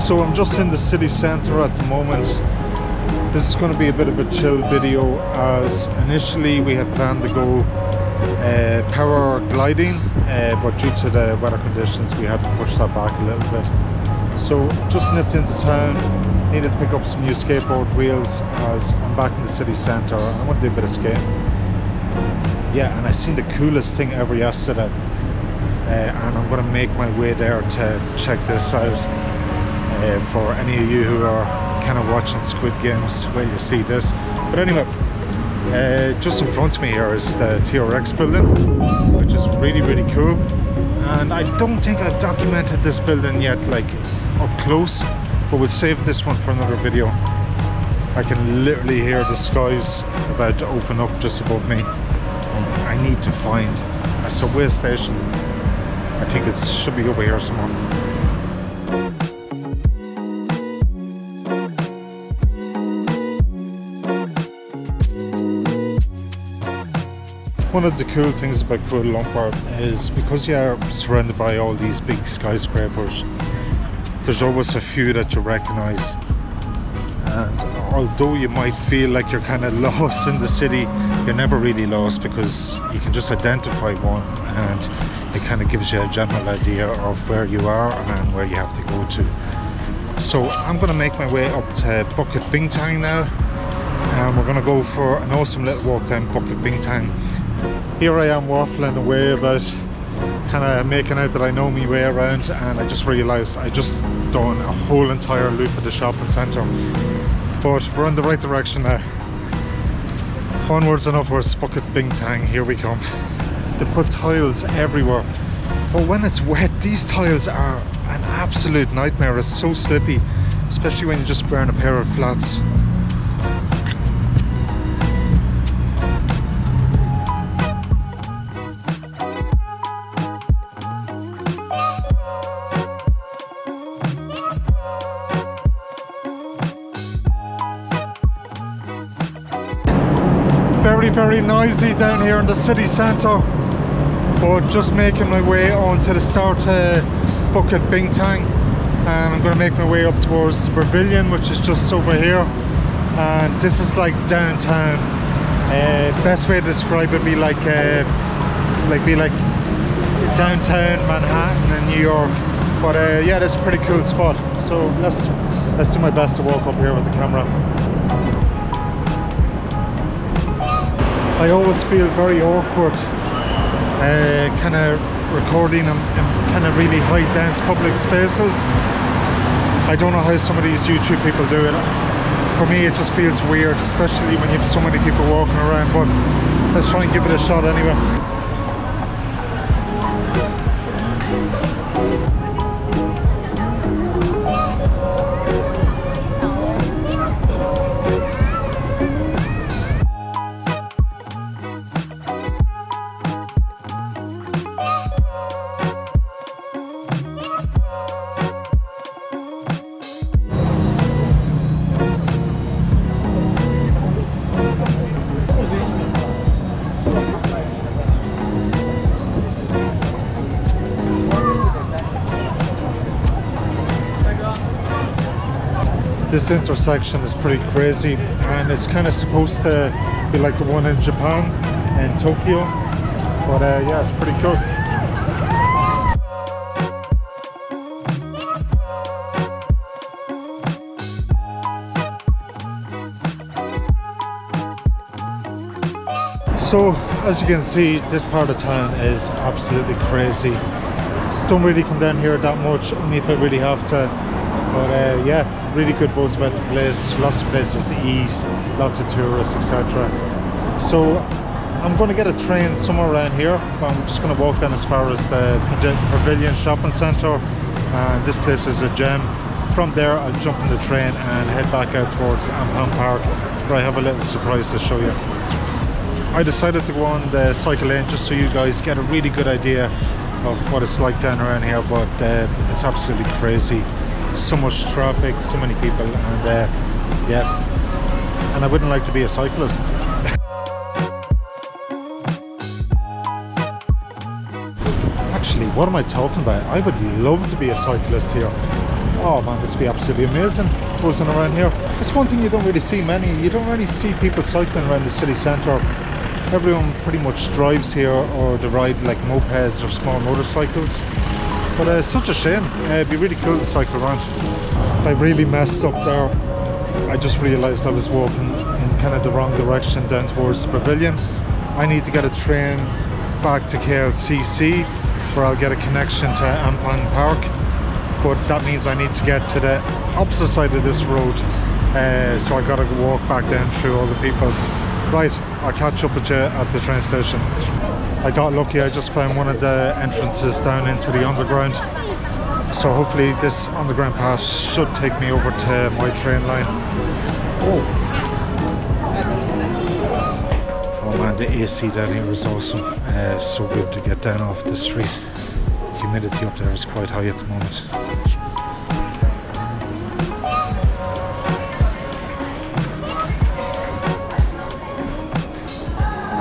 So I'm just in the city centre at the moment. This is going to be a bit of a chill video, as initially we had planned to go paragliding, but due to the weather conditions we had to push that back a little bit. So just nipped into town, needed to pick up some new skateboard wheels as I'm back in the city centre. I want to do a bit of skating. Yeah, and I seen the coolest thing ever yesterday, and I'm going to make my way there to check this out. For any of you who are kind of watching Squid Games, where you see this. But anyway, just in front of me here is the TRX building, which is really, really cool. And I don't think I've documented this building yet, like up close, but we'll save this one for another video. I can literally hear the skies about to open up just above me. I need to find a subway station. I think it should be over here somewhere. One of the cool things about Kuala Lumpur is because you are surrounded by all these big skyscrapers, there's always a few that you recognise. And although you might feel like you're kind of lost in the city, you're never really lost, because you can just identify one and it kind of gives you a general idea of where you are and where you have to go to. So I'm going to make my way up to Bukit Bintang now, and we're going to go for an awesome little walk down Bukit Bintang. Here I am waffling away about kind of making out that I know my way around, and I just realised I just done a whole entire loop of the shopping centre. But we're in the right direction now. Onwards and upwards, Bukit Bintang, here we come. They put tiles everywhere, but when it's wet, these tiles are an absolute nightmare. It's so slippy, especially when you're just wearing a pair of flats. Very noisy down here in the city centre, but just making my way on to the start Bukit Bintang, and I'm going to make my way up towards the pavilion, which is just over here. And this is like downtown. Best way to describe it be like downtown Manhattan in New York. But yeah, that's a pretty cool spot. So let's do my best to walk up here with the camera. I always feel very awkward kind of recording in kind of really high dense public spaces. I don't know how some of these YouTube people do it. For me it just feels weird, especially when you have so many people walking around, but let's try and give it a shot anyway. This intersection is pretty crazy, and it's kind of supposed to be like the one in Japan and Tokyo, but yeah, it's pretty cool. So as you can see, this part of town is absolutely crazy. Don't really come down here that much, only if I really have to. But yeah, really good buzz about the place, lots of places to eat, lots of tourists, etc. So I'm going to get a train somewhere around here. I'm just going to walk down as far as the Pavilion Shopping Centre, and this place is a gem. From there I'll jump on the train and head back out towards Ampan Park, where I have a little surprise to show you. I decided to go on the cycle lane just so you guys get a really good idea of what it's like down around here, but it's absolutely crazy. So much traffic, so many people, and yeah, and I wouldn't like to be a cyclist. Actually, what am I talking about? I would love to be a cyclist here. Oh man, this would be absolutely amazing buzzing around here. It's one thing you don't really see you don't really see people cycling around the city centre. Everyone pretty much drives here, or they ride like mopeds or small motorcycles. But it's such a shame. It'd be really cool to cycle around. I really messed up there. I just realised I was walking in kind of the wrong direction down towards the pavilion. I need to get a train back to KLCC, where I'll get a connection to Ampang Park. But that means I need to get to the opposite side of this road. So I gotta walk back down through all the people. Right, I'll catch up with you at the train station. I got lucky, I just found one of the entrances down into the underground. So hopefully this underground pass should take me over to my train line. Oh man, the AC down here is awesome. So good to get down off the street. Humidity up there is quite high at the moment.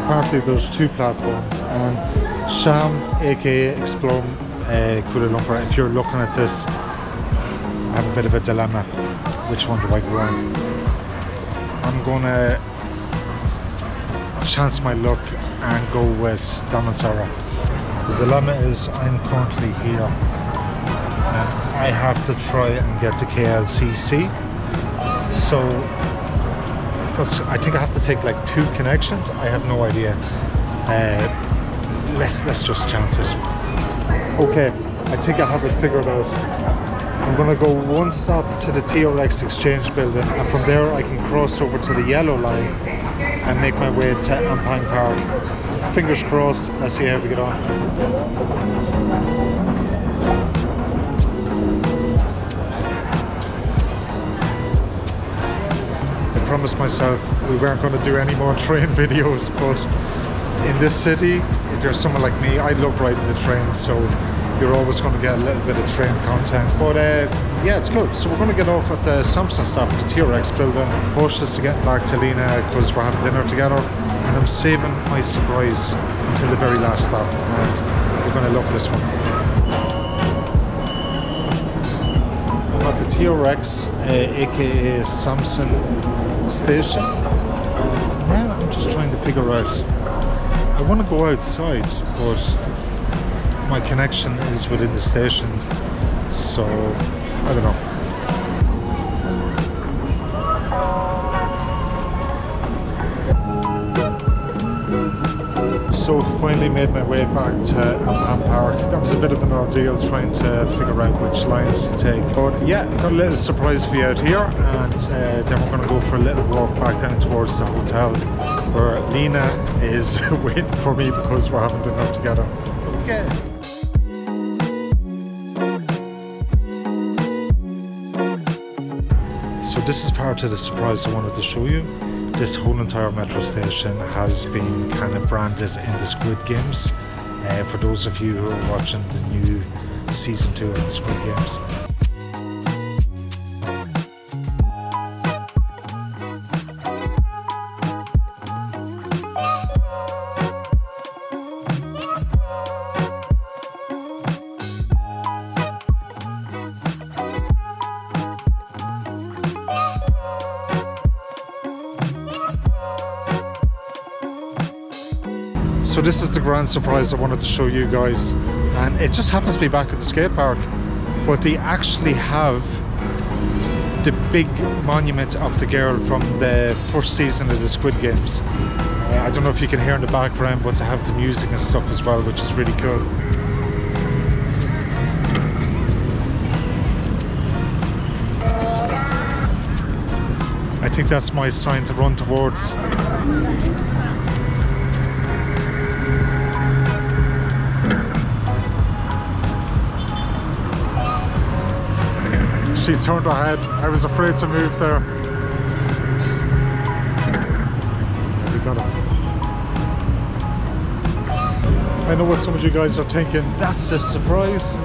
Apparently there's two platforms, and Sham, aka Explore Kuala Lumpur. If you're looking at this, I have a bit of a dilemma. Which one do I go on? I'm gonna chance my luck and go with Damansara. The dilemma is I'm currently here and I have to try and get to KLCC. So I think I have to take like 2 connections. I have no idea. Let's just chance it. Okay, I think I have it figured out. I'm gonna go one stop to the TRX exchange building, and from there I can cross over to the yellow line and make my way to Ampang Park. Fingers crossed, let's see how we get on. I promised myself we weren't going to do any more train videos, but in this city, if you're someone like me, I love riding the trains, so you're always going to get a little bit of train content. But yeah, it's good. So we're going to get off at the Samsung stop at the TRX building, cautious to get back to Lena because we're having dinner together, and I'm saving my surprise until the very last stop, and you're going to love this one. I'm at the TRX, aka Samsung station. Now I'm just trying to figure out, I want to go outside, but my connection is within the station, so I don't know. So finally made my way back to Ampang Park. That was a bit of an ordeal trying to figure out which lines to take. But yeah, got a little surprise for you out here, and then we're going to go for a little walk back down towards the hotel where Lena is waiting for me because we're having dinner together. Okay. So this is part of the surprise I wanted to show you. This whole entire metro station has been kind of branded in the Squid Games. For those of you who are watching the new season 2 of the Squid Games. So this is the grand surprise I wanted to show you guys, and it just happens to be back at the skate park, but they actually have the big monument of the girl from the first season of the Squid Games. I don't know if you can hear in the background, but they have the music and stuff as well, which is really cool. I think that's my sign to run towards. She's turned her head. I was afraid to move there. We got it. I know what some of you guys are thinking, that's a surprise.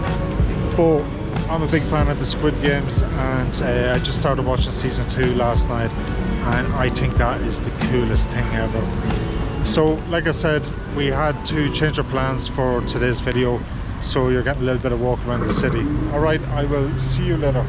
But I'm a big fan of the Squid Games, and I just started watching season 2 last night, and I think that is the coolest thing ever. So like I said, we had to change our plans for today's video. so you're getting a little bit of walk around the city. All right, I will see you later.